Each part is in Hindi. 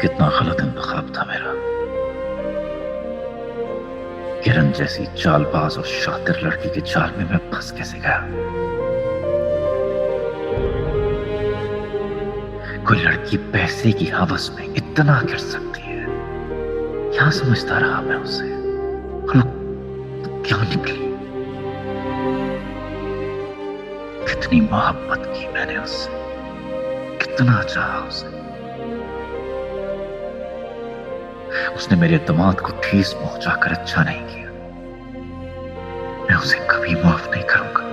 कितना गलत इंतखाब था मेरा। किरण जैसी चालबाज और शातिर लड़की के जाल में मैं फंस कैसे गया। कोई लड़की पैसे की हवस में इतना गिर सकती है, क्या समझता रहा मैं उसे। और वो क्या निकली। कितनी मोहब्बत की मैंने उससे, कितना चाहा उसे। उसने मेरे दामाद को ठेस पहुंचाकर अच्छा नहीं किया। मैं उसे कभी माफ नहीं करूंगा।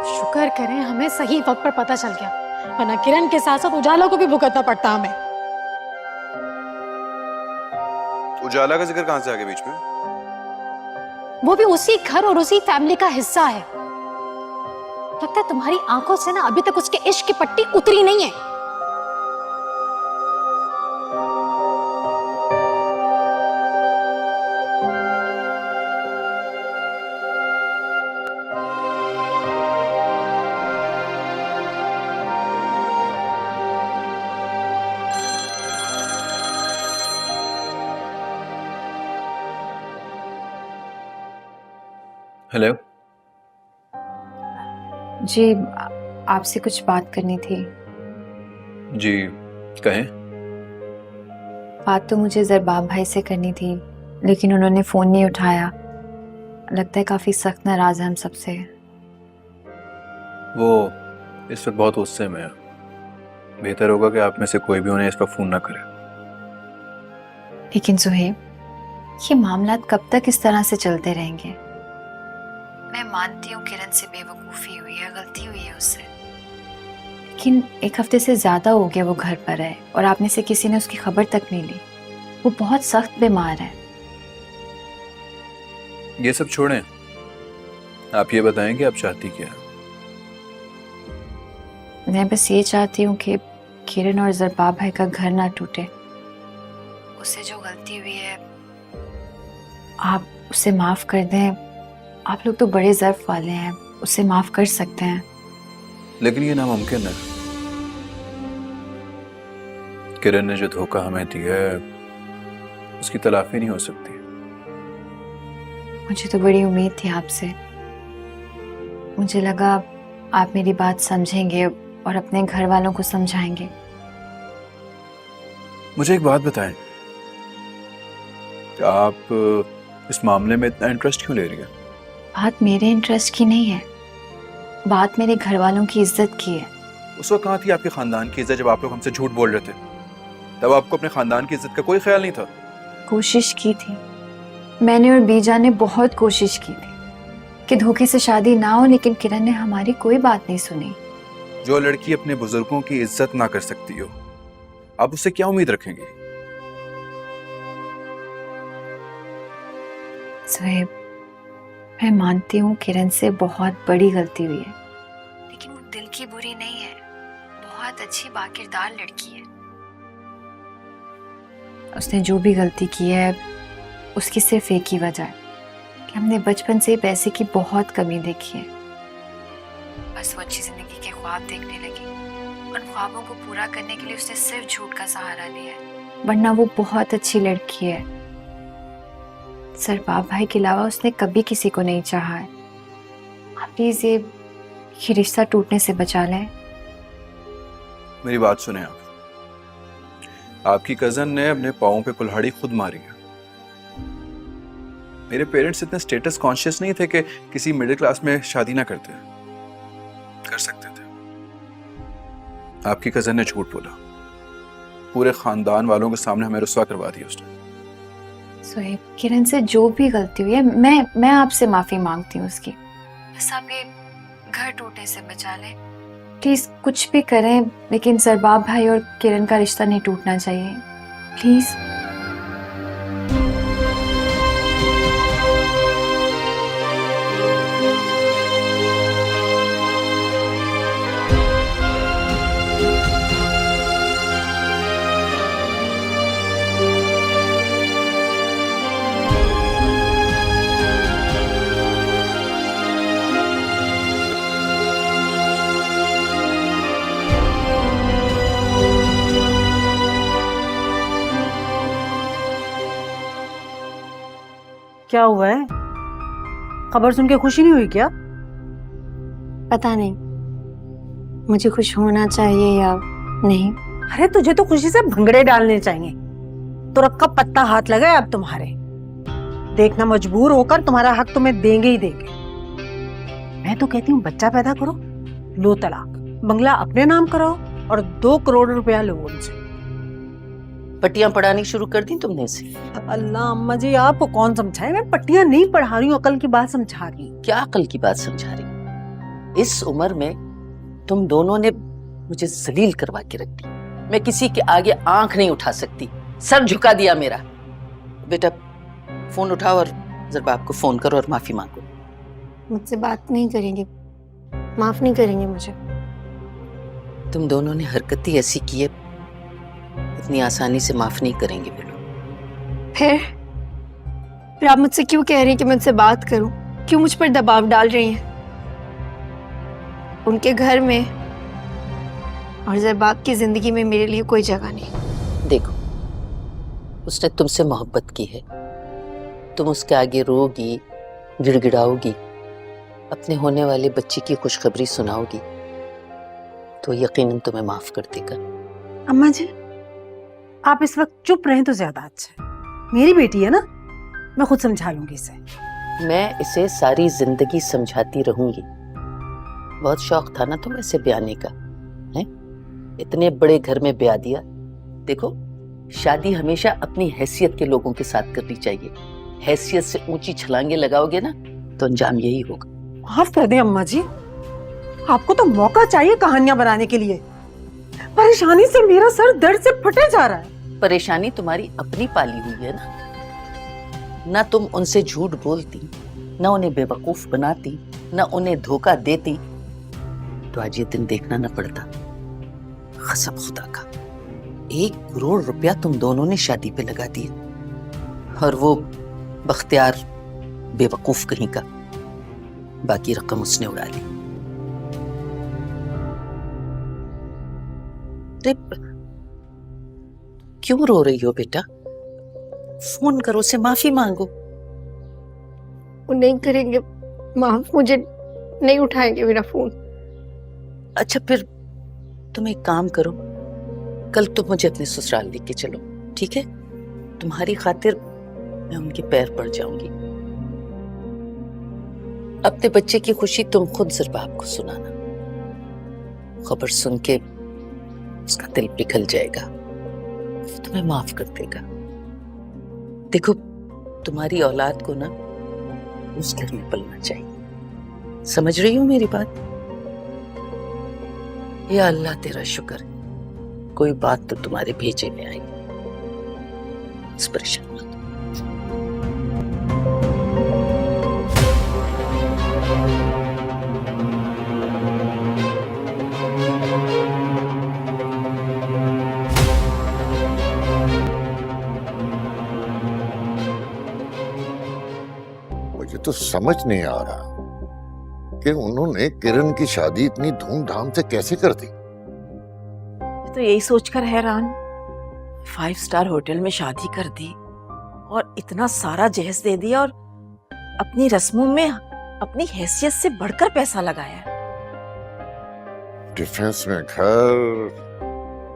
शुक्र करें हमें सही वक्त पर पता चल गया, वरना किरण के साथ साथ उजाला को भी भुगतना पड़ता हमें। उजाला का जिक्र कहां से आ गया बीच में? वो भी उसी घर और उसी फैमिली का हिस्सा है। लगता है तुम्हारी आंखों से ना अभी तक उसके इश्क की पट्टी उतरी नहीं है। हेलो जी, आपसे कुछ बात करनी थी। जी, कहें। बात तो मुझे जरबाब भाई से करनी थी, लेकिन उन्होंने फ़ोन नहीं उठाया। लगता है काफ़ी सख्त नाराज़ है हम सबसे। वो इस वक्त बहुत गुस्से में है। बेहतर होगा कि आप में से कोई भी उन्हें इस पर फ़ोन ना करे। लेकिन सुहेब, ये मामला कब तक इस तरह से चलते रहेंगे? मैं मानती हूँ किरण से बेवकूफ़ी हुई है, गलती हुई है उससे, लेकिन एक हफ्ते से ज़्यादा हो गया वो घर पर है और आप में से किसी ने उसकी खबर तक नहीं ली। वो बहुत सख्त बीमार है। ये सब छोड़ें, आप ये बताएं कि आप चाहती क्या है? मैं बस ये चाहती हूँ कि किरण और जरबाब भाई का घर ना टूटे। उससे जो गलती हुई है आप उसे माफ़ कर दें। आप लोग तो बड़े ज़र्फ वाले हैं, उसे माफ़ कर सकते हैं। लेकिन ये नामुमकिन है। किरण ने जो धोखा हमें दिया है उसकी तलाफी नहीं हो सकती। मुझे तो बड़ी उम्मीद थी आपसे। मुझे लगा आप मेरी बात समझेंगे और अपने घर वालों को समझाएंगे। मुझे एक बात बताएं, आप इस मामले में इतना इंटरेस्ट क्यों ले रही हैं? बात मेरे इंटरेस्ट की नहीं है, बात मेरे घर वालों की इज्जत की है। उस वक्त कहाँ थी आपके खानदान की इज्जत जब आप लोग हमसे झूठ बोल रहे थे? तब आपको अपने खानदान की इज्जत का कोई ख्याल नहीं था? कोशिश की थी मैंने और बीजा ने, बहुत कोशिश की थी कि धोखे से शादी ना हो, लेकिन किरण ने हमारी कोई बात नहीं सुनी। जो लड़की अपने बुजुर्गों की इज्जत ना कर सकती हो, आप उससे क्या उम्मीद रखेंगे? सुहेब, मैं मानती हूँ किरण से बहुत बड़ी गलती हुई है, लेकिन वो दिल की बुरी नहीं है। बहुत अच्छी बाकिरदार लड़की है। उसने जो भी गलती की है उसकी सिर्फ एक ही वजह है कि हमने बचपन से पैसे की बहुत कमी देखी है। बस वो अच्छी जिंदगी के ख्वाब देखने लगी। उन ख्वाबों को पूरा करने के लिए उसने सिर्फ झूठ का सहारा लिया है, वरना वो बहुत अच्छी लड़की है। सरबाब भाई के अलावा उसने कभी किसी को नहीं चाहा है। आप प्लीज ये रिश्ता टूटने से बचा लें। मेरी बात सुने आप। आपकी कजन ने अपने पाँव पे कुल्हाड़ी खुद मारी है। मेरे पेरेंट्स इतने स्टेटस कॉन्शियस नहीं थे कि किसी मिडिल क्लास में शादी ना करते। कर सकते थे। आपकी कजन ने झूठ बोला, पूरे खानदान वालों के सामने हमें रुस्वा करवा दिया उसने। सुहेब, किरण से जो भी गलती हुई है मैं आपसे माफी मांगती हूँ उसकी। बस आप ये घर टूटने से बचा लें प्लीज। कुछ भी करें, लेकिन सरबाब भाई और किरण का रिश्ता नहीं टूटना चाहिए प्लीज। क्या हुआ है? खबर सुन के खुशी नहीं हुई क्या? पता नहीं मुझे खुश होना चाहिए या नहीं। अरे तुझे तो खुशी से भंगड़े डालने चाहिए। तो रक्का पत्ता हाथ लगा है अब तुम्हारे। देखना मजबूर होकर तुम्हारा हक तुम्हें देंगे ही देंगे। मैं तो कहती हूँ बच्चा पैदा करो, लो तलाक, बंगला अपने नाम कराओ और 2 करोड़ रुपया लो उनसे। पट्टियां पढ़ानी शुरू कर दी तुमने इसे? अल्लाह अम्मा जी, आपको कौन समझाए? मैं पट्टियां नहीं पढ़ा रही हूँ, अकल की बात समझा रही हूँ। क्या अकल की बात समझा रही? इस उम्र में तुम दोनों ने मुझे जलील करवा के रख दी। मैं किसी के आगे आंख नहीं उठा सकती, सर झुका दिया मेरा। बेटा फोन उठाओ और जरा आपको फोन करो और माफी मांगो। मुझसे बात नहीं करेंगे, माफ नहीं करेंगे मुझे? तुम दोनों ने हरकत ही ऐसी की है, इतनी आसानी से माफ नहीं करेंगे वे लोग। फिर आप मुझसे क्यों कह रही हैं कि मैं उनसे बात करूं? क्यों मुझ पर दबाव डाल रही हैं? उनके घर में और ज़रबाब की जिंदगी में मेरे लिए कोई जगह नहीं। देखो, उसने तुमसे मोहब्बत की है, तुम उसके आगे रोगी, गिड़गिड़ाओगी, अपने होने वाले बच्चे की खुशखबरी सुनाओगी, तो यकीनन तुम्हें माफ कर देगा। अम्मा जी, आप इस वक्त चुप रहें तो ज्यादा अच्छा है। मेरी बेटी है ना, मैं खुद समझा लूंगी इसे। मैं इसे सारी जिंदगी समझाती रहूंगी। बहुत शौक था ना तुम्हें इसे ब्याने का, है? इतने बड़े घर में ब्याह दिया। देखो, शादी हमेशा अपनी हैसियत के लोगों के साथ करनी चाहिए। हैसियत से ऊंची छलांगे लगाओगे ना तो अंजाम यही होगा। माफ कर दें अम्मा जी, आपको तो मौका चाहिए कहानियां बनाने के लिए। परेशानी से मेरा सर दर्द से फटे जा रहा है। परेशानी तुम्हारी अपनी पाली हुई है ना तुम उनसे झूठ बोलती, ना उन्हें बेवकूफ बनाती, ना उन्हें धोखा देती, तो आज ये दिन देखना न पड़ता। कसम खुदा का, 1 करोड़ रुपया तुम दोनों ने शादी पे लगा दिया और वो बख्तियार बेवकूफ कहीं का बाकी रकम उसने उड़ा ली। क्यों रो रही हो बेटा? फोन करो, से माफी मांगो। वो नहीं करेंगे माफ, मुझे नहीं उठाएंगे मेरा फोन। अच्छा फिर तुम एक काम करो, कल तुम मुझे अपने ससुराल लेके चलो, ठीक है? तुम्हारी खातिर मैं उनके पैर पड़ जाऊंगी। अपने बच्चे की खुशी तुम खुद ज़रबाब को सुनाना। खबर सुन के उसका दिल पिघल जाएगा, तुम्हें माफ कर देगा। देखो, तुम्हारी औलाद को ना उस घर में पलना चाहिए। समझ रही हो मेरी बात? या अल्लाह तेरा शुक्र है, कोई बात तो तुम्हारे भेजे में आई। इस परेशान मत। मुझे तो समझ नहीं आ रहा कि उन्होंने किरण की शादी इतनी धूमधाम से कैसे कर दी। तो यही सोचकर हैरान, 5 स्टार होटल में शादी कर दी और इतना सारा जहेज दे दिया और अपनी रस्मों में अपनी हैसियत से बढ़कर पैसा लगाया। डिफेंस में घर,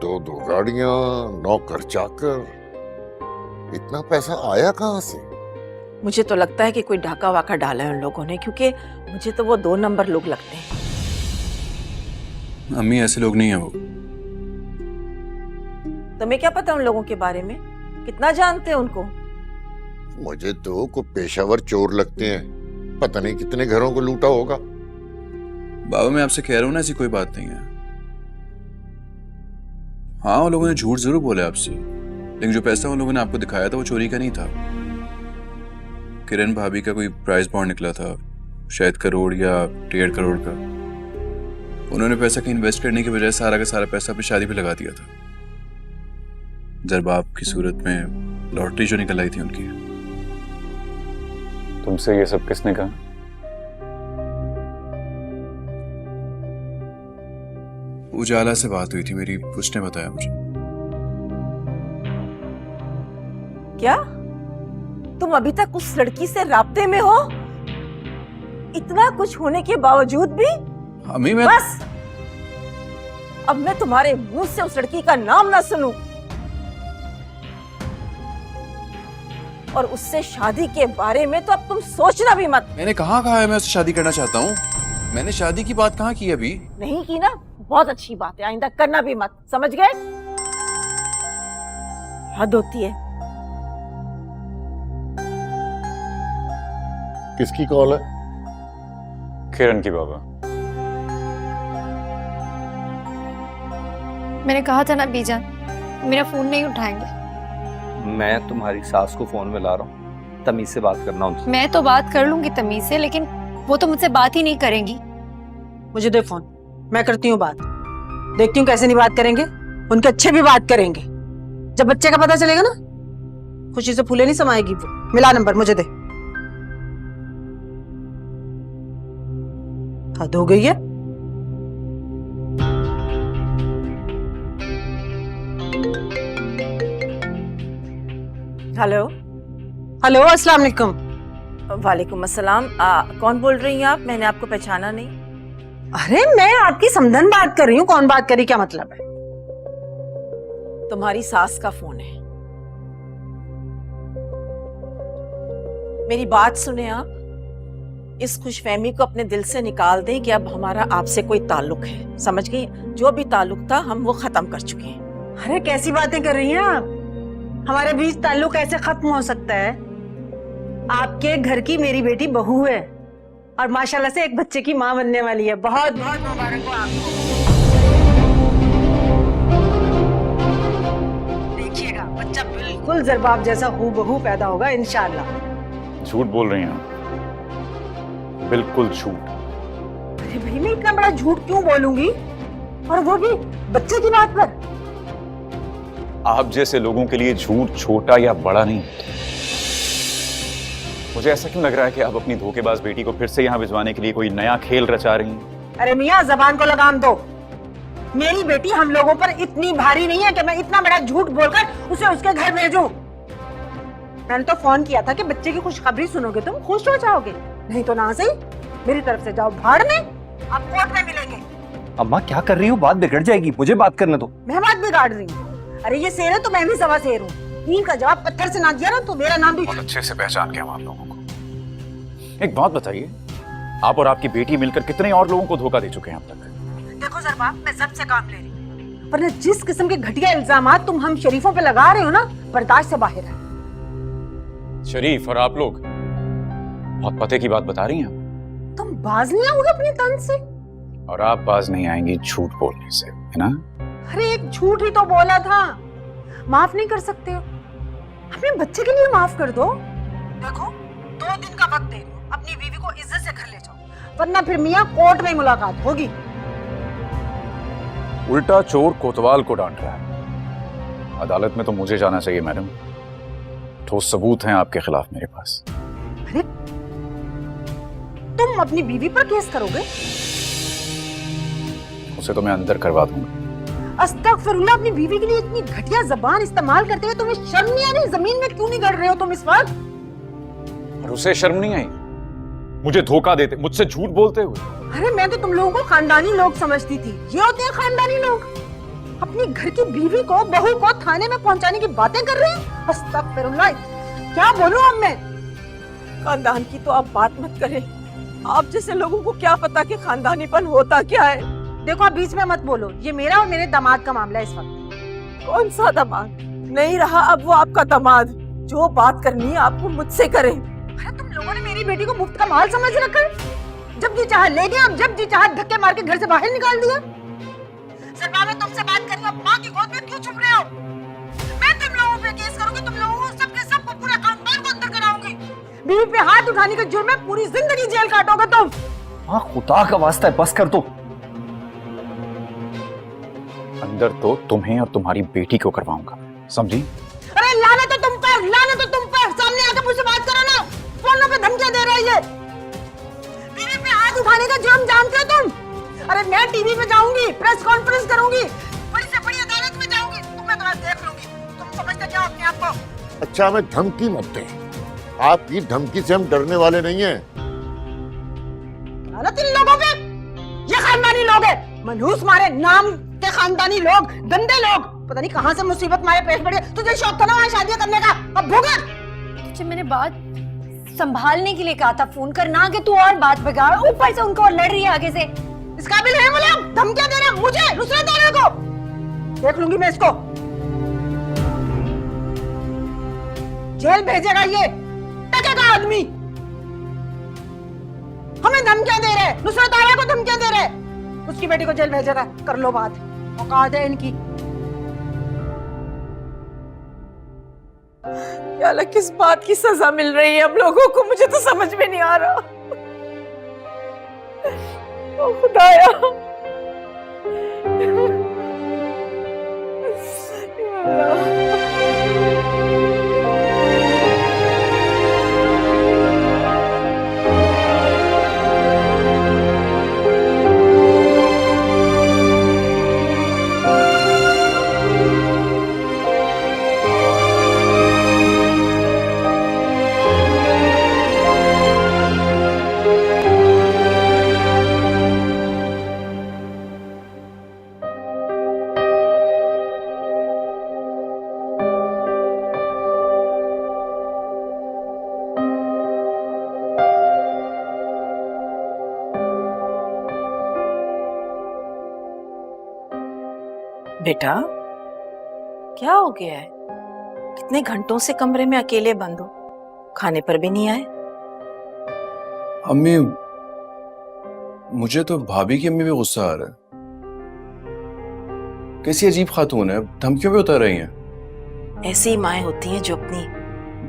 2 गाड़ियां, नौकर चाकर, इतना पैसा आया कहां से? मुझे तो लगता है कि कोई डाका वाका डाला है उन लोगों ने, क्योंकि मुझे तो वो 2 नंबर लोग लगते हैं। अम्मी ऐसे लोग नहीं है वो। तुम्हें क्या पता उन लोगों के बारे में? कितना जानते हैं उनको? मुझे तो कोई पेशावर चोर लगते हैं, पता नहीं कितने घरों को लूटा होगा। बाबा मैं आपसे कह रहा हूँ ना, ऐसी कोई बात नहीं है। हाँ, उन लोगों ने झूठ जरूर बोला आपसे, लेकिन जो पैसा उन लोगों ने आपको दिखाया था वो चोरी का नहीं था। किरण भाभी का कोई प्राइस बॉन्ड निकला था, शायद 1 करोड़ या 1.5 करोड़ का। उन्होंने पैसा कहीं इन्वेस्ट करने की बजाय सारा का सारा पैसा अपनी शादी पे लगा दिया था। ज़रबाब की सूरत में लॉटरी जो निकल आई थी उनकी। तुमसे ये सब किसने कहा? उजाला से बात हुई थी मेरी, उसने बताया मुझे। क्या तुम अभी तक उस लड़की से राब्ते में हो? इतना कुछ होने के बावजूद भी? अम्मी मैं बस अब मैं तुम्हारे मुंह से उस लड़की का नाम ना सुनूं और उससे शादी के बारे में तो अब तुम सोचना भी मत। मैंने कहा है मैं उससे शादी करना चाहता हूँ। मैंने शादी की बात कहाँ की अभी? नहीं की ना, बहुत अच्छी बात है, आइंदा करना भी मत, समझ गए? हद होती है। किसकी कॉल है? किरण की बाबा। मैंने कहा था ना बीजान, मेरा फोन नहीं उठाएंगे। मैं तुम्हारी सास को फोन में ला रहा हूँ, तमीज से बात करना उनसे। मैं तो बात कर लूंगी तमीज से, लेकिन वो तो मुझसे बात ही नहीं करेंगी। मुझे दे फोन, मैं करती हूँ बात। देखती हूँ कैसे नहीं बात करेंगे, उनके अच्छे भी बात करेंगे। जब बच्चे का पता चलेगा ना, खुशी से फूले नहीं समाएगी वो। मिला नंबर, मुझे दे। हद हो गई है। हेलो। हेलो, अस्सलाम वालेकुम। वालेकुम अस्सलाम। कौन बोल रही हैं आप? मैंने आपको पहचाना नहीं। अरे मैं आपकी समधन बात कर रही हूँ। कौन बात करी, क्या मतलब है? तुम्हारी सास का फोन है। मेरी बात सुने आप, इस खुशफहमी को अपने दिल से निकाल दें कि अब हमारा आपसे कोई ताल्लुक है, समझ गई? जो भी ताल्लुक था हम वो खत्म कर चुके हैं। अरे कैसी बातें कर रही हैं आप? हमारे बीच ताल्लुक ऐसे खत्म हो सकता है? आपके घर की मेरी बेटी बहू है और माशाल्लाह से एक बच्चे की माँ बनने वाली है। बहुत बहुत मुबारक हो आपको। देखिएगा बच्चा बिल्कुल ज़रबाब जैसा हूबहू पैदा होगा इंशाअल्लाह। झूठ बोल रही हैं आप, बिल्कुल झूठ। अरे भाई, मैं इतना बड़ा झूठ क्यों बोलूंगी, और वो भी बच्चे की बात पर? आप जैसे लोगों के लिए झूठ छोटा या बड़ा नहीं। मुझे ऐसा क्यों लग रहा है कि आप अपनी धोखेबाज बेटी को फिर से यहाँ भिजवाने के लिए कोई नया खेल रचा रही हैं? अरे मियाँ, जबान को लगाम दो। मेरी बेटी हम लोगों पर इतनी भारी नहीं है कि मैं इतना बड़ा झूठ बोलकर उसे उसके घर भेजूं। मैंने तो फोन किया था कि बच्चे की खुशखबरी सुनोगे तुम खुश हो जाओगे, नहीं तो ना सही मेरी तरफ से जाओ भाड़ में। आप कोर्ट में मिलेंगे। अम्मा क्या कर रही हो? बात बिगड़ जाएगी, मुझे बात करने दो। मैं बात बिगाड़ रही हूँ? अरे ये शेर है तो मैं भी सवा शेर हूँ। तीन का जवाब पत्थर से ना दिया ना तो मेरा नाम भी। बहुत अच्छे से पहचान के हम आप लोगों को। एक बात बताइए, आप और आपकी बेटी मिलकर कितने और लोगों को धोखा दे चुके हैं अब तक? देखो ज़रबाब, मैं सबसे काम ले रही हूँ, पर जिस किस्म के घटिया इल्जामात तुम हम शरीफों पे लगा रहे हो ना, बर्दाश्त से बाहर है। शरीफ और आप लोग बहुत पते की बात बता रही हैं। तुम बाज नहीं आओगे अपनी तन से, और आप बाज नहीं आएंगी झूठ बोलने से, है ना? अरे एक झूठ ही तो बोला था, माफ नहीं कर सकते हो? अपने बच्चे के लिए माफ कर दो। देखो 2 दिन का वक्त दे रही हूँ, अपनी बीवी को इज्जत से घर ले जाओ, वरना फिर मियाँ कोर्ट में मुलाकात होगी। उल्टा चोर कोतवाल को डांट रहा है। अदालत में तो मुझे जाना चाहिए मैडम, ठोस सबूत हैं आपके खिलाफ मेरे पास। अरे तुम अपनी बीवी पर केस करोगे? उसे तो मैं अंदर करवा दूंगा। अस्तगफिरुल्लाह, अपनी बीवी के लिए इतनी घटिया जबान इस्तेमाल करते हुए तुम्हें शर्म नहीं आ रही? जमीन में क्यों नहीं गड़ रहे हो तुम इस वक्त? और उसे शर्म नहीं आई मुझे धोखा देते, मुझसे झूठ बोलते हुए? अरे मैं तो तुम लोगों को खानदानी लोग समझती थी। ये होते हैं खानदानी लोग? अपनी घर की बीवी को, बहू को थाने में पहुंचाने की बातें कर रहे हैं। अस्तगफिरुल्लाह, क्या बोलूं अब मैं? खानदान की तो आप बात मत करें। आप जैसे लोगों को क्या पता कि खानदानीपन होता क्या है। देखो आप बीच में मत बोलो, ये मेरा और मेरे दामाद का मामला है इस वक्त। कौन सा दामाद? नहीं रहा अब वो आपका दामाद। जो बात करनी है आपको मुझसे करें। अरे तुम लोगों ने मेरी बेटी को मुफ्त का माल समझ रखा है। जब जी चाहा ले गया, जब जी चाहा धक्के मार के घर से बाहर निकाल दिया। सरकार, मैं तुमसे बात कर रही हूँ, माँ की गोद में क्यों छुप रहे हो? मैं तुम लोगों पे केस करूंगी, तुम लोगों को सबके सबको, पूरा खानदान को अंदर कराऊंगी। बीवी पे हाथ उठाने के जुर्म में पूरी जिंदगी जेल काटोगे तुम। हाँ खुदा का वास्ता है, बस कर दो। अंदर तो तुम्हें और तुम्हारी बेटी को करवाऊंगा, समझी? अरे लाने तो तुम पर, लाने तो तुम पर। सामने आके मुझसे बात करो ना। फोनों पे धमकियां दे रही है। बीवी पे हाथ उठाने का जुर्म जानते हो तुम? अरे मैं टीवी पे जाऊंगी, प्रेस कॉन्फ्रेंस करूंगी, बड़ी से बड़ी अदालत में जाऊंगी, तुम्हें तो मैं देख लूंगी। तुम समझते क्या हो अपने आप को? अच्छा हमें धमकी मत दे, आपकी धमकी से हम डरने वाले नहीं हैं। गलत इन लोगों पे, ये खानदानी लोग हैं, मनहूस मारे नाम के खानदानी लोग, गंदे लोग, पता नहीं कहां से मुसीबत मारे पेश पड़े। तुझे शौक था ना वहां शादी करने का, अब भुगत। तुझे मैंने बात संभालने के लिए कहा था, फोन करना कि तू और बात बिगाड़, ऊपर से उनको लड़ रही है आगे से। इस काबिल है वो लोग धमकियां दे रहे हैं मुझे, नुसरत आने को। देख लूंगी मैं इसको, जेल भेजेगा ये टकेगा आदमी। हमें धमकियां दे रहे हैं, नुसरत आरा को धमकियां दे रहे हैं, उसकी बेटी को जेल भेजेगा। कर लो बात, औकात है इनकी। या अल्लाह, किस बात की सजा मिल रही है हम लोगों को, मुझे तो समझ में नहीं आ रहा। ओ खुदाया, या अल्लाह। बेटा, क्या हो गया है? कितने घंटों से कमरे में अकेले बंद हो, खाने पर भी नहीं आए? अम्मी, मुझे तो भाभी की अम्मी भी गुस्सा आ रहा है। कैसी अजीब खातून है, धमकियों पे उतर रही हैं। ऐसी ही माएं होती हैं जो अपनी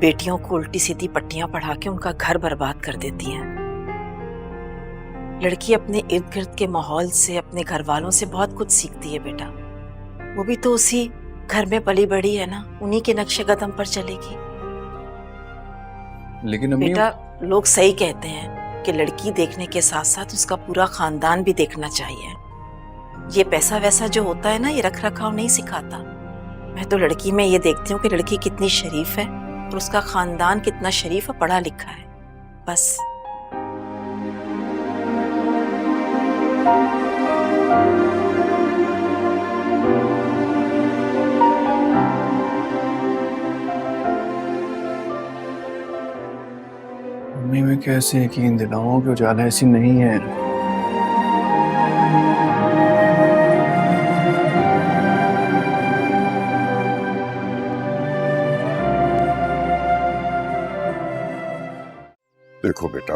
बेटियों को उल्टी सीधी पट्टियां पढ़ा के उनका घर बर्बाद कर देती हैं। लड़की अपने इर्द गिर्द के माहौल से, अपने घर वालों से बहुत कुछ सीखती है बेटा। वो भी तो उसी घर में पली बड़ी है ना, उन्हीं के नक्शे कदम पर चलेगी। लेकिन अम्मी, बेटा, लोग सही कहते हैं कि लड़की देखने के साथ साथ उसका पूरा खानदान भी देखना चाहिए। ये पैसा वैसा जो होता है ना, ये रख रखाव नहीं सिखाता। मैं तो लड़की में ये देखती हूँ कि लड़की कितनी शरीफ है और उसका खानदान कितना शरीफ और पढ़ा लिखा है, बस। अम्मी, मैं कैसे यकीन दिलाऊं कि उजाला ऐसी नहीं है। देखो बेटा,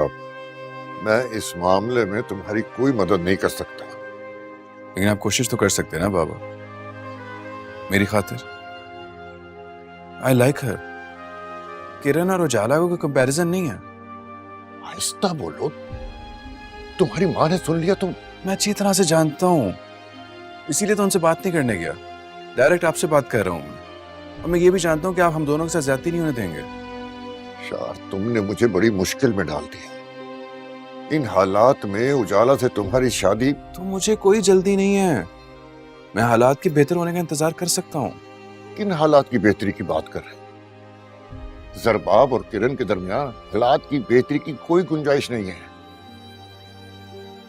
मैं इस मामले में तुम्हारी कोई मदद नहीं कर सकता। लेकिन आप कोशिश तो कर सकते हैं ना बाबा, मेरी खातिर। आई लाइक हर। किरण और उजाला को कोई कंपैरिजन नहीं है। आहिस्ता बोलो, तुम्हारी माँ ने सुन लिया तो। मैं अच्छी तरह से जानता हूँ, इसीलिए तो उनसे बात नहीं करने गया, डायरेक्ट आपसे बात कर रहा हूँ मैं। और मैं ये भी जानता हूँ कि आप हम दोनों के साथ ज्यादती नहीं होने देंगे। यार, तुमने मुझे बड़ी मुश्किल में डाल दिया। इन हालात में उजाला से तुम्हारी शादी। तो मुझे कोई जल्दी नहीं है, मैं हालात के बेहतर होने का इंतजार कर सकता हूँ। किन हालात की बेहतरी की बात कर रहे हैं? जरबाब और किरण के दरमियान हालात की बेहतरी की कोई गुंजाइश नहीं है।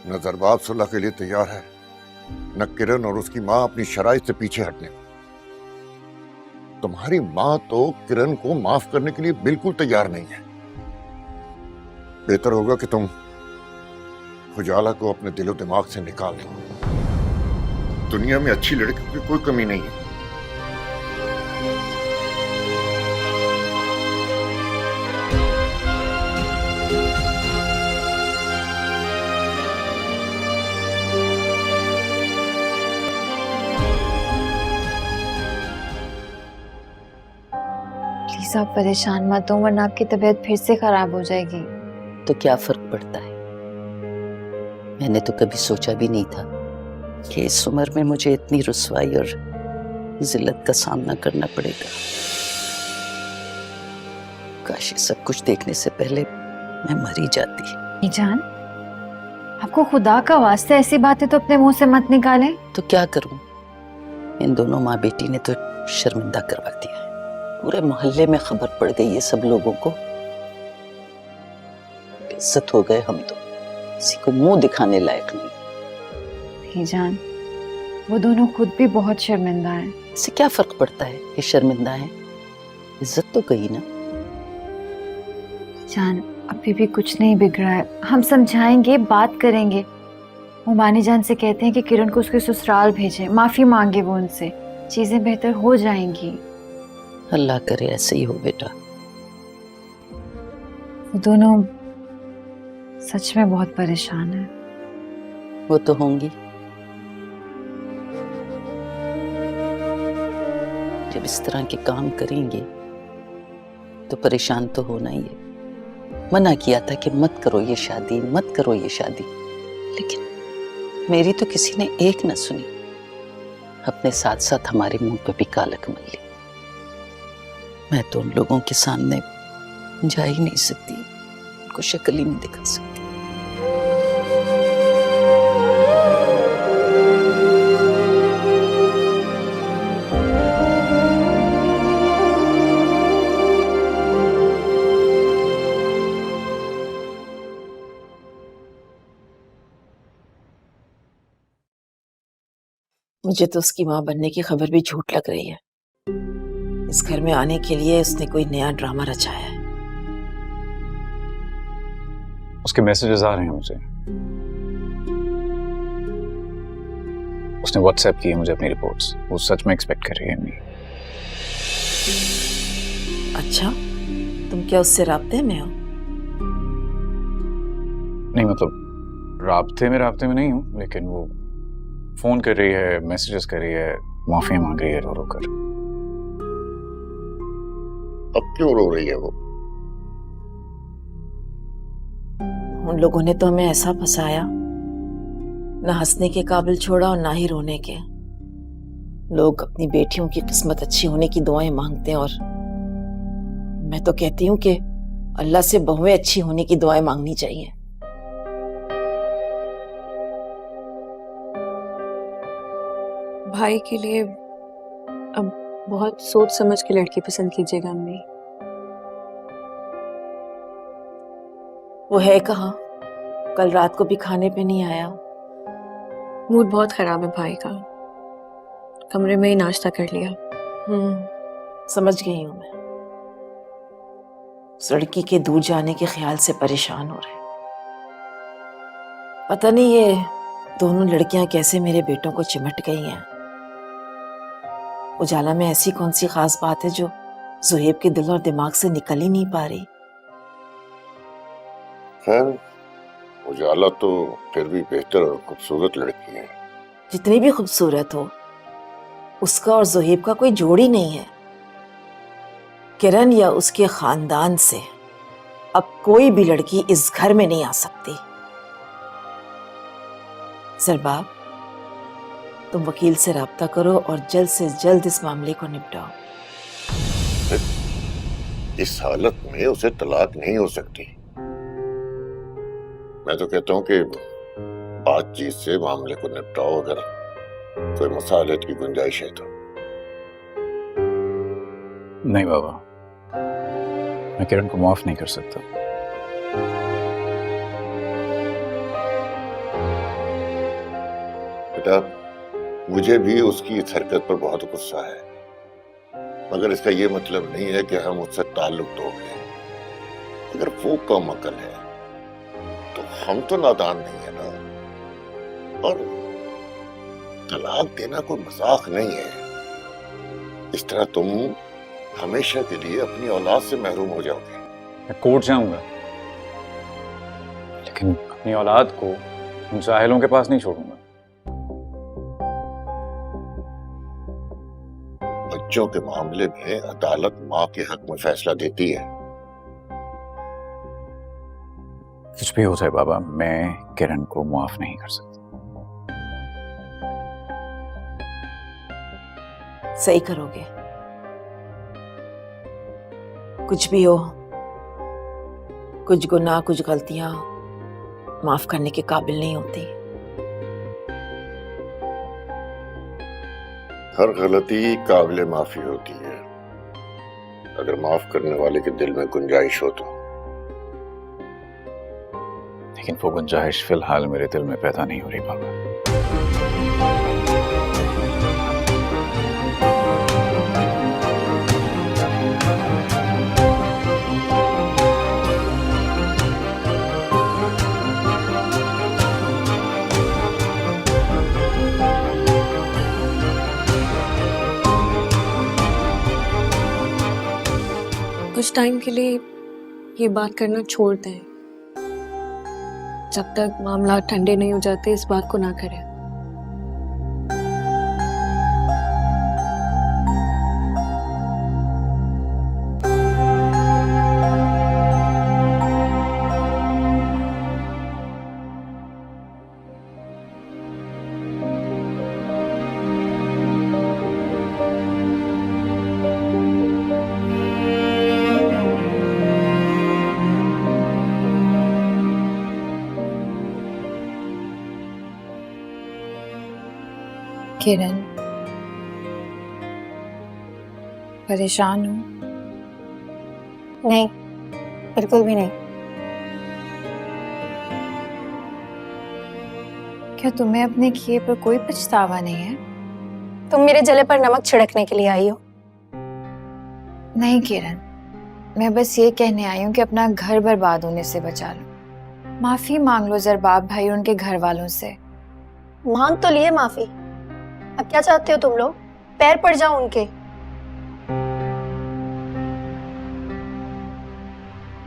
न जरबाब सुलह के लिए तैयार है, न किरण और उसकी माँ अपनी शराइत से पीछे हटने को। तुम्हारी माँ तो किरण को माफ करने के लिए बिल्कुल तैयार नहीं है। बेहतर होगा कि तुम उजाला को अपने दिलो दिमाग से निकाल दो। दुनिया में अच्छी लड़की की कोई कमी नहीं है। प्लीज आप परेशान मत हो, वरना आपकी तबीयत फिर से खराब हो जाएगी। तो क्या फर्क पड़ता है? मैंने तो कभी सोचा भी नहीं था कि इस उम्र में मुझे इतनी रुसवाई और जिल्लत का सामना करना पड़ेगा। काश ये सब कुछ देखने से पहले मैं मर ही जाती। जान, आपको खुदा का वास्ते ऐसी बातें तो अपने मुंह से मत निकालें। तो क्या करूं? इन दोनों माँ बेटी ने तो शर्मिंदा करवा दिया है। पूरे मोहल्ले में खबर पड़ गई है सब लोगों को बेइज्जत हो गए हम तो, किसी को मुंह दिखाने लायक नहीं। भीजान, वो दोनों खुद भी बहुत शर्मिंदा हैं। इससे क्या फर्क पड़ता है कि शर्मिंदा है, इज्जत तो गई ना। जान, अभी भी कुछ नहीं बिगड़ा है, हम समझाएंगे, बात करेंगे। वो मानी जान से कहते हैं कि किरण को उसके ससुराल भेजे, माफी मांगे वो उनसे, चीजें बेहतर हो जाएंगी। अल्लाह करे ऐसे ही हो बेटा। वो दोनों सच में बहुत परेशान हैं। वो तो होंगी, जब इस तरह के काम करेंगे तो परेशान तो होना ही है। मना किया था कि मत करो ये शादी, मत करो ये शादी, लेकिन मेरी तो किसी ने एक न सुनी। अपने साथ साथ हमारे मुंह पे भी कालक मल ली। मैं तो उन लोगों के सामने जा ही नहीं सकती, उनको शक्ल ही नहीं दिखा सकती। मुझे तो उसकी माँ बनने की खबर भी झूठ लग रही है। इस घर में आने के लिए उसने कोई नया ड्रामा रचाया है। उसके मैसेजेस आ रहे हैं मुझे। उसने व्हाट्सएप किए मुझे अपनी रिपोर्ट्स। वो सच में एक्सपेक्ट कर रही है अम्मी। अच्छा, तुम क्या उससे राब्ते में हो? नहीं मतलब राब्ते में नहीं हूँ, लेकिन वो फोन कर रही है, मैसेजेस कर रही है, माफी मांग रही है रो रो कर। अब क्यों रो रही है वो? उन लोगों ने तो हमें ऐसा फंसाया, ना हंसने के काबिल छोड़ा और ना ही रोने के। लोग अपनी बेटियों की किस्मत अच्छी होने की दुआएं मांगते हैं, और मैं तो कहती हूँ कि अल्लाह से बहुएं अच्छी होने की दुआएं मांगनी चाहिए। भाई के लिए अब बहुत सोच समझ के लड़की पसंद कीजिएगा अम्मी। वो है कहाँ? कल रात को भी खाने पे नहीं आया। मूड बहुत खराब है भाई का, कमरे में ही नाश्ता कर लिया। समझ गई हूं मैं। उस लड़की के दूर जाने के ख्याल से परेशान हो रहे। पता नहीं ये दोनों लड़कियां कैसे मेरे बेटों को चिमट गई हैं। उजाला में ऐसी कौन सी खास बात है जो ज़ुहैब के दिल और दिमाग से निकल ही नहीं पा रही। खैर, उजाला तो फिर भी बेहतर और खूबसूरत लड़की है। जितनी भी खूबसूरत हो, उसका और ज़ुहैब का कोई जोड़ ही नहीं है। किरण या उसके खानदान से अब कोई भी लड़की इस घर में नहीं आ सकती। सरबाब, तुम वकील से राब्ता करो और जल्द से जल्द इस मामले को निपटाओ। इस हालत में उसे तलाक नहीं हो सकती। मैं तो कहता हूँ कि बातचीत से मामले को निपटाओ, अगर कोई मसालत की गुंजाइश है तो। नहीं बाबा, मैं किरण को माफ नहीं कर सकता। बेटा, मुझे भी उसकी इस हरकत पर बहुत गुस्सा है, मगर इसका ये मतलब नहीं है कि हम उससे ताल्लुक तोड़ लें। अगर वो कम अकल है तो हम तो नादान नहीं है ना। और तलाक देना कोई मजाक नहीं है। इस तरह तुम हमेशा के लिए अपनी औलाद से महरूम हो जाओगे। मैं कोर्ट जाऊंगा, लेकिन अपनी औलाद को उन जाहिलों के पास नहीं छोड़ूंगा। बच्चों के मामले में अदालत माँ के हक में फैसला देती है। कुछ भी हो जाए बाबा, मैं किरण को माफ नहीं कर सकता। सही करोगे। कुछ भी हो, कुछ गुनाह, कुछ गलतियां माफ करने के काबिल नहीं होती। हर गलती काबिल माफी होती है, अगर माफ करने वाले के दिल में गुंजाइश हो तो। लेकिन वो गुंजाइश फिलहाल मेरे दिल में पैदा नहीं हो रही बाबा। कुछ टाइम के लिए ये बात करना छोड़ दें। जब तक मामला ठंडे नहीं हो जाते इस बात को ना करें। किरण, परेशान हूँ? नहीं, बिल्कुल भी नहीं। क्या तुम्हें अपने किए पर कोई पछतावा नहीं है? तुम मेरे जले पर नमक छिड़कने के लिए आई हो? नहीं किरण, मैं बस ये कहने आई हूँ कि अपना घर बर्बाद होने से बचा लो। माफी मांग लो जरबाब भाई और उनके घर वालों से। मांग तो लिए माफी, अब क्या चाहते हो तुम लोग? पैर पड़ जाओ उनके।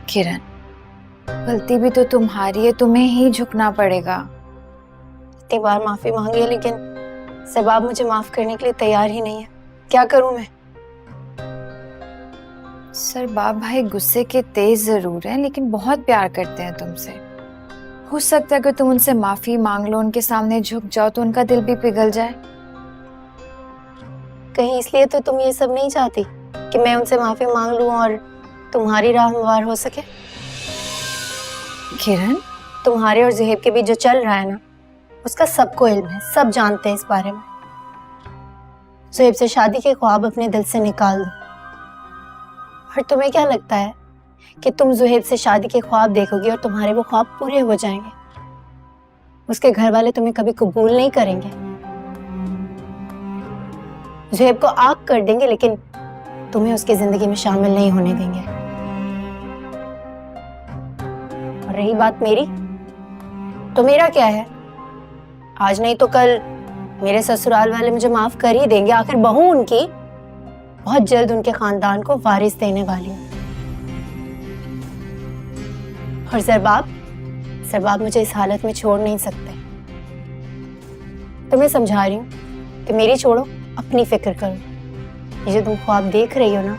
किरण, गलती भी तो तुम्हारी है, तुम्हें ही झुकना पड़ेगा। इतनी बार माफी मांगी है लेकिन जरबाब मुझे माफ करने के लिए तैयार ही नहीं है। क्या करूं मैं? सरबाब भाई गुस्से के तेज जरूर हैं लेकिन बहुत प्यार करते हैं तुमसे। हो सकता है कि तुम उनसे माफी मांग लो, उनके सामने झुक जाओ तो उनका दिल भी पिघल जाए। कहीं इसलिए तो तुम ये सब नहीं चाहती कि मैं उनसे माफी मांग लूं और तुम्हारी राह हमवार हो सके? किरण, तुम्हारे और ज़ुहैब के बीच जो चल रहा है ना, उसका सबको इल्म है, सब जानते हैं इस बारे में। ज़ुहैब से शादी के ख्वाब अपने दिल से निकाल दो। और तुम्हें क्या लगता है कि तुम ज़ुहैब से शादी के ख्वाब देखोगी और तुम्हारे वो ख्वाब पूरे हो जाएंगे? उसके घर वाले तुम्हें कभी कबूल नहीं करेंगे। ज़ुहैब को आग कर देंगे लेकिन तुम्हें उसकी जिंदगी में शामिल नहीं होने देंगे। और रही बात मेरी, तो मेरा क्या है? आज नहीं तो कल मेरे ससुराल वाले मुझे माफ कर ही देंगे। आखिर बहू उनकी, बहुत जल्द उनके खानदान को वारिस देने वाली हूँ। और जरबाब मुझे इस हालत में छोड़ नहीं सकते। तुम्हें समझा रही हूँ कि मेरी छोड़ो, अपनी फिक्र करो। ये जो तुम ख्वाब देख रही हो ना,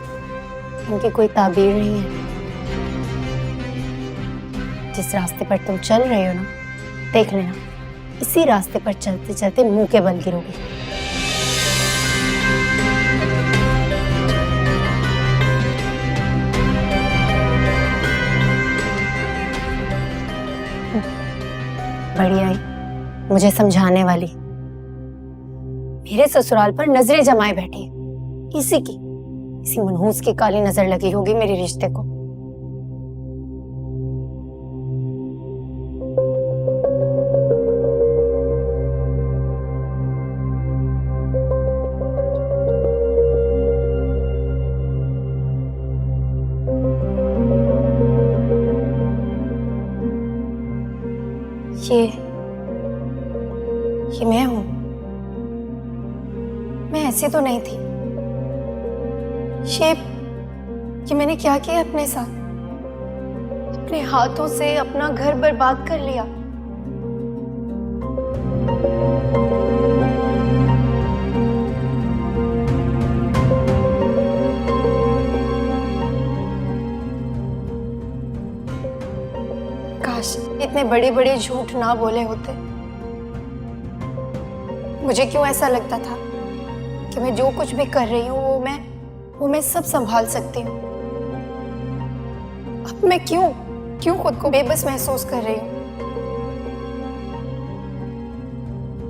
इनकी कोई ताबीर नहीं है। जिस रास्ते पर तुम चल रहे हो ना, देख लेना इसी रास्ते पर चलते चलते मुंह के बल गिरोगे। बढ़िया ही मुझे समझाने वाली। मेरे ससुराल पर नजरें जमाए बैठी है। इसी मनहूस की काली नजर लगी होगी मेरे रिश्ते को। ये मैं हूं? मैं ऐसी तो नहीं थी। ये मैंने क्या किया अपने साथ? अपने हाथों से अपना घर बर्बाद कर लिया। काश इतने बड़े बड़े झूठ ना बोले होते। मुझे क्यों ऐसा लगता था कि मैं जो कुछ भी कर रही हूँ वो मैं सब संभाल सकती हूँ। अब मैं क्यों खुद को बेबस महसूस कर रही हूँ?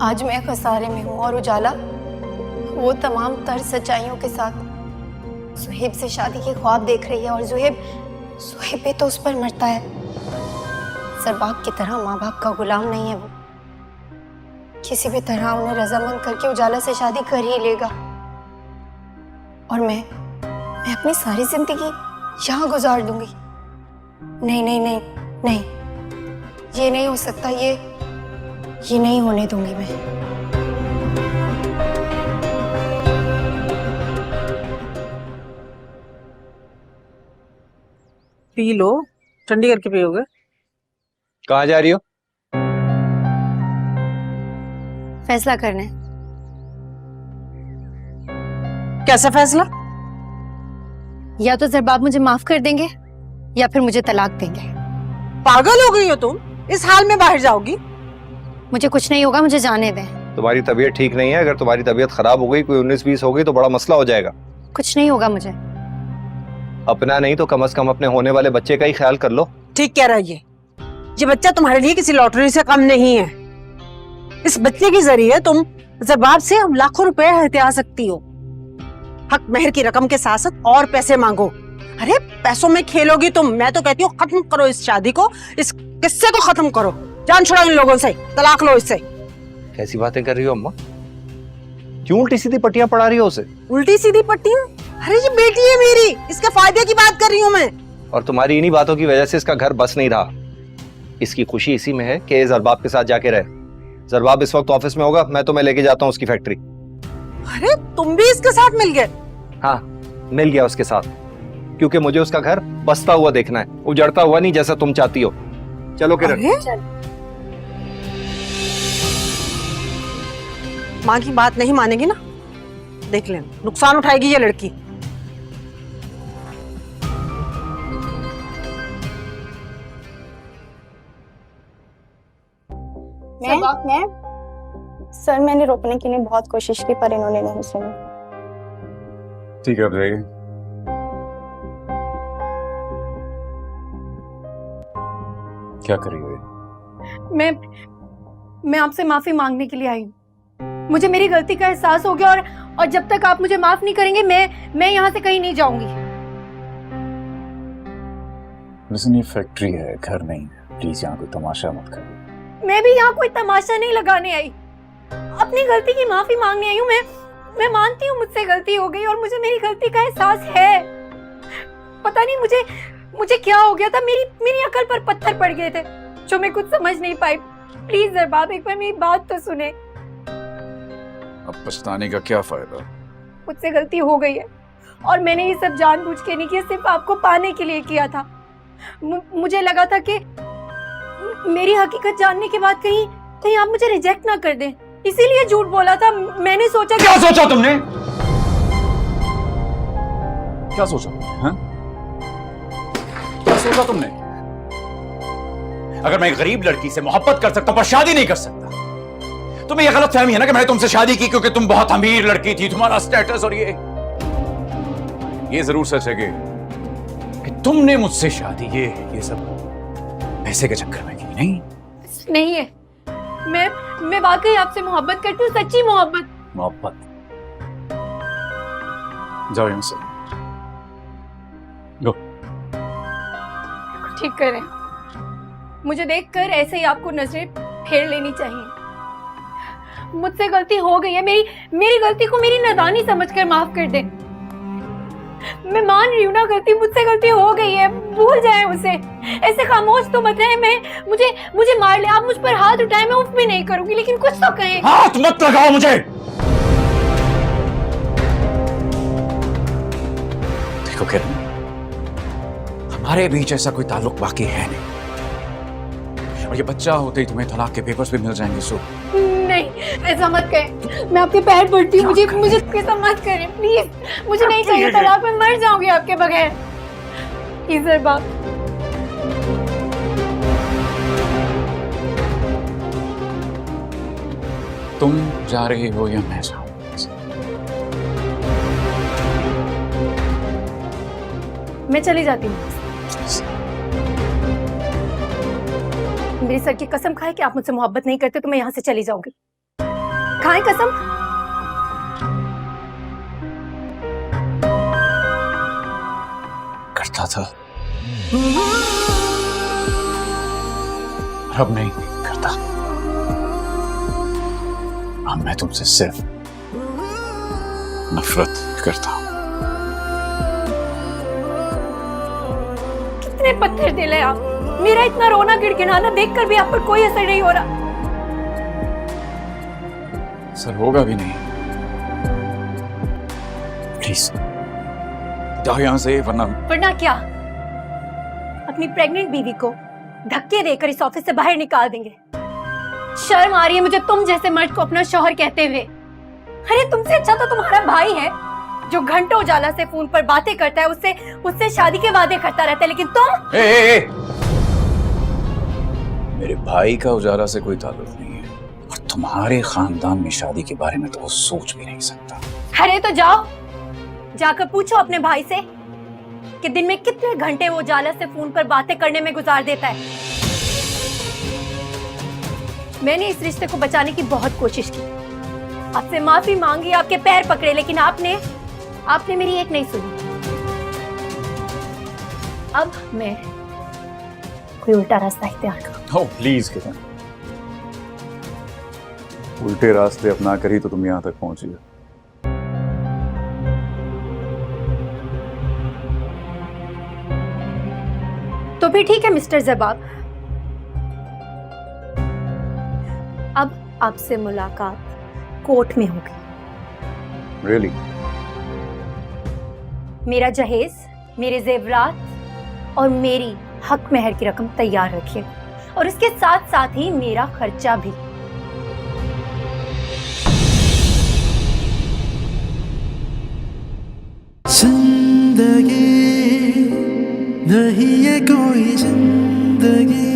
आज मैं खसारे में हूँ और उजाला वो तमाम तर सच्चाइयों के साथ ज़ुहैब से शादी के ख्वाब देख रही है। और ज़ुहैब पे तो उस पर मरता है। सरबाब की तरह माँ बाप का गुलाम नहीं है वो। किसी भी तरह उन्हें रजामंद करके उजाला से शादी कर ही लेगा। और मैं अपनी सारी जिंदगी यहाँ गुजार दूंगी। नहीं नहीं नहीं नहीं, ये नहीं हो सकता, ये नहीं होने दूंगी मैं। पी लो, ठंडी करके पियोगे? कहाँ जा रही हो? फैसला करना है। कैसा फैसला? या तो सरबाब मुझे माफ कर देंगे या फिर मुझे तलाक देंगे। पागल हो गई हो तुम? इस हाल में बाहर जाओगी? मुझे कुछ नहीं होगा, मुझे जाने दें। तुम्हारी तबीयत ठीक नहीं है, अगर तुम्हारी तबीयत खराब हो गई, कोई 19-20 हो गई तो बड़ा मसला हो जाएगा। कुछ नहीं होगा मुझे। अपना नहीं तो कम से कम अपने होने वाले बच्चे का ही ख्याल कर लो। ठीक कह रहा है ये बच्चा तुम्हारे लिए किसी लॉटरी से कम नहीं है। इस बच्चे के जरिए तुम जरबाब से लाखों रुपए हथिया सकती हो। हक मेहर की रकम के साथ साथ और पैसे मांगो। अरे पैसों में खेलोगी तुम। मैं तो कहती हूँ खत्म करो इस शादी को, इस किस्से को खत्म करो। जान छोड़ो इन लोगों से, तलाक लो इससे। कैसी बातें कर रही हो अम्मा? क्यों उल्टी सीधी पट्टियां पढ़ा रही हो उसे? उल्टी सीधी पट्टियां? अरे ये बेटी है मेरी, इसके फायदे की बात कर रही हूँ मैं। और तुम्हारी इन्हीं बातों की वजह से इसका घर बस नहीं रहा। इसकी खुशी इसी में है कि जरबाब के साथ जाके रहे। जरबाब इस वक्त ऑफिस में होगा, मैं तुम्हें लेके जाता हूँ उसकी फैक्ट्री। अरे तुम भी इसके साथ मिल गए? हाँ, मिल गया उसके साथ, क्योंकि मुझे उसका घर बसता हुआ देखना है, उजड़ता हुआ नहीं जैसा तुम चाहती हो। चलो किरण। माँ की बात नहीं मानेगी ना, देख लेना नुकसान उठाएगी ये लड़की। सर मैंने रोकने की बहुत कोशिश की पर इन्होंने नहीं सुनी। ठीक है, अब जाइए। क्या कर रही हो ये? मैं आपसे माफी मांगने के लिए आई हूँ। मुझे मेरी गलती का एहसास हो गया और जब तक आप मुझे माफ नहीं करेंगे मैं यहाँ से कहीं नहीं जाऊंगी। लिसन, ये फैक्ट्री है, घर नहीं है। प्लीज यहाँ कोई तमाशा मत करो। मैं भी यहाँ कोई तमाशा नहीं लगाने आई, अपनी गलती की माफी मांगने आई हूँ। मैं मानती हूँ मुझसे गलती हो गई और मुझे मेरी गलती का एहसास है। पता नहीं मुझे क्या हो गया था, मेरी अकल पर पत्थर पड़ गए थे जो मैं कुछ समझ नहीं पाई। प्लीज जरबाब एक बार मेरी बात तो सुने। अब पछताने का क्या फायदा? मुझसे गलती हो गई है और मैंने ये सब जानबूझ के नहीं किया, सिर्फ आपको पाने के लिए किया था। मुझे लगा था कि मेरी हकीकत जानने के बाद कहीं आप मुझे रिजेक्ट ना कर दें, इसीलिए झूठ बोला था। मैंने सोचा क्या सोचा तुमने? क्या सोचा? हाँ? क्या सोचा तुमने? अगर मैं एक गरीब लड़की से मोहब्बत कर सकता पर शादी नहीं कर सकता, तुम्हें यह गलतफहमी है ना कि मैंने तुमसे शादी की क्योंकि तुम बहुत अमीर लड़की थी, तुम्हारा स्टेटस। और ये जरूर सच है कि तुमने मुझसे शादी ये सब पैसे के चक्कर में की। नहीं है। मैं वाकई आपसे मोहब्बत करती हूँ, सच्ची मोहब्बत। जाओ यहाँ से, गो। ठीक करें। मुझे देखकर ऐसे ही आपको नजरें फेर लेनी चाहिए। मुझसे गलती हो गई है, मेरी गलती को मेरी नादानी समझकर माफ कर दें। मैं मान रही हूँ ना गलती, मुझसे गलती हो गई है, भूल जाएं उसे। ऐसे खामोश तो मत रहे। मुझे मार ले, आप मुझ पर हाथ उठाएं, मैं उफ भी नहीं करूंगी, लेकिन कुछ तो कहें। हाथ मत लगाओ मुझे। देखो किरण, हमारे बीच ऐसा कोई ताल्लुक बाकी है नहीं, और ये बच्चा होते ही तुम्हें तलाक के पेपर्स भी मिल जाएंगे। सो नहीं, ऐसा मत करें। मैं आपके पैर पड़ती हूँ, मुझे ऐसा मत करें प्लीज। मुझे नहीं चाहिए तलाक, मैं मर जाऊंगी आपके बगैर। प्लीज जरबाब। तुम जा रही हो या मैं जाऊं? मैं चली जाती हूँ। मेरी सर की कसम खाए कि आप मुझसे मोहब्बत नहीं करते तो मैं यहाँ से चली जाऊंगी। खाएं कसम। करता था। अब नहीं करता। अब मैं तुमसे सिर्फ नफरत करता हूं। कितने पत्थर दिले आप, मेरा इतना रोना गिड़गिड़ाना देखकर भी आप पर कोई असर नहीं हो रहा। सर होगा भी नहीं। प्लीज जाओ यहां से, वरना क्या? अपनी प्रेग्नेंट बीवी को धक्के देकर इस ऑफिस से बाहर निकाल देंगे। शर्म आ रही है मुझे तुम जैसे मर्द को अपना शौहर कहते हुए। अरे तुमसे अच्छा तो तुम्हारा भाई है जो घंटों उजाला से फोन पर बातें करता है, उससे शादी के वादे करता रहता है, लेकिन तुम मेरे भाई का उजाला से कोई ताल्लुक नहीं है, और तुम्हारे खानदान में शादी के बारे में तो वो सोच भी नहीं सकता। अरे तो जाओ, जाकर पूछो अपने भाई से कि दिन में कितने घंटे वो उजाला से फोन पर बातें करने में गुजार देता है। मैंने इस रिश्ते को बचाने की बहुत कोशिश की, आपसे माफी मांगी, आपके पैर पकड़े, लेकिन आपने मेरी एक नहीं सुनी। अब मैं कोई उल्टा रास्ता इख्तियार करूं। ओह प्लीज किरण, उल्टे रास्ते अपना कर ही तो तुम यहां तक पहुंची हो। तो फिर ठीक है मिस्टर जबाब, अब आपसे मुलाकात कोर्ट में होगी। रियली? मेरा जहेज, मेरे जेवरात और मेरी हक महर की रकम तैयार रखिए, और इसके साथ साथ ही मेरा खर्चा भी। जिंदगी नहीं है कोई जिंदगी